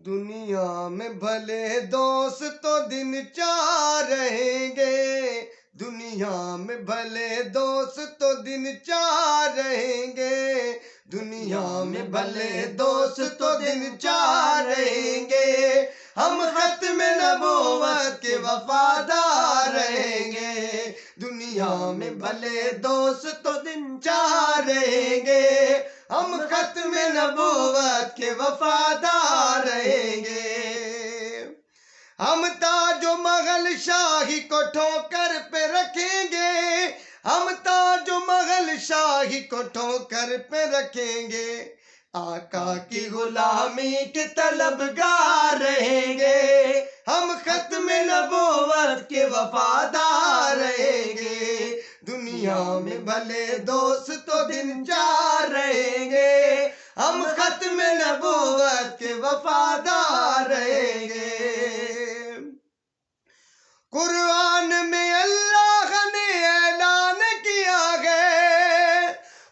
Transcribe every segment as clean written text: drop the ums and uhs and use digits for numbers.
دنیا میں بھلے دوست تو دن چار رہیں گے، دنیا میں بھلے دوست تو دن چار رہیں گے، دنیا میں بھلے دوست تو دن چار رہیں گے، ہم ختم نبوت کے وفادار رہیں گے، دنیا میں بھلے دوست تو دن چار رہیں گے، ہم ختم نبوت کے وفادار رہیں گے، ہم تاج و مغل شاہی کو ٹھوکر پہ رکھیں گے، ہم تاج و مغل شاہی کو ٹھوکر پہ رکھیں گے، آقا کی غلامی کے طلبگار رہیں گے، ہم ختم نبوت کے وفادار رہیں گے، دنیا میں بھلے دوست تو دن چار رہیں گے، ہم ختم نبوت کے وفادار رہیں گے۔ قرآن میں اللہ نے اعلان کیا ہے،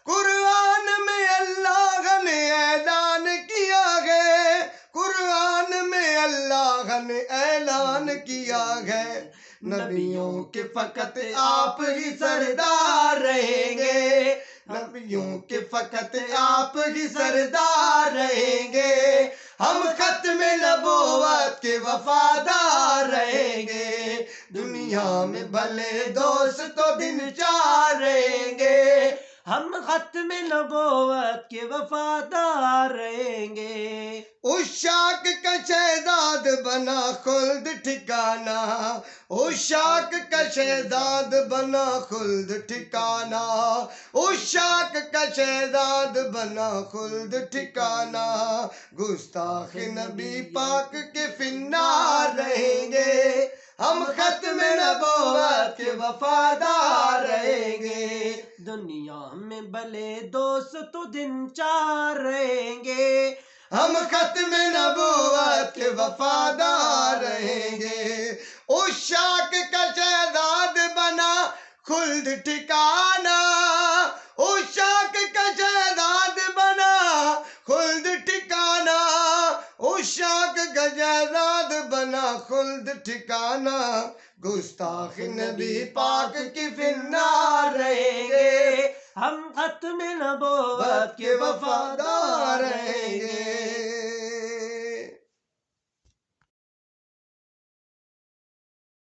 قرآن میں اللہ نے اعلان کیا ہے، قرآن میں اللہ نے اعلان کیا ہے، نبیوں کے فقط آپ ہی سردار رہیں گے، نبیوں کے فقط آپ ہی سردار رہیں گے، ہم ختم نبوت کے وفادار رہیں گے، دنیا میں بھلے دوست تو دن چار رہیں گے، ہم ختم نبوت کے وفادار رہیں گے۔ عشاق کا شہزاد بنا خلد ٹھکانہ، عشاق کا شہزاد بنا خلد ٹھکانہ، عشاق کا شہزاد بنا خلد ٹھکانہ، گستاخ نبی پاک کے فنار رہیں گے، ہم ختم نبوت کے وفادار رہیں گے، دنیا میں بھلے دوست تو دن چار رہیں گے، ہم ختم نبوت کے وفادار رہیں گے، عشاق کا شہزاد بنا خلد ٹھکانہ، عشاق کا شہزاد بنا خلد ٹھکانہ، عشاق کا شہزاد بنا خلد ٹھکانہ، گستاخ نبی پاک کی فنار رہیں گے، ہم ختم نبوت کے وفادار رہیں گے۔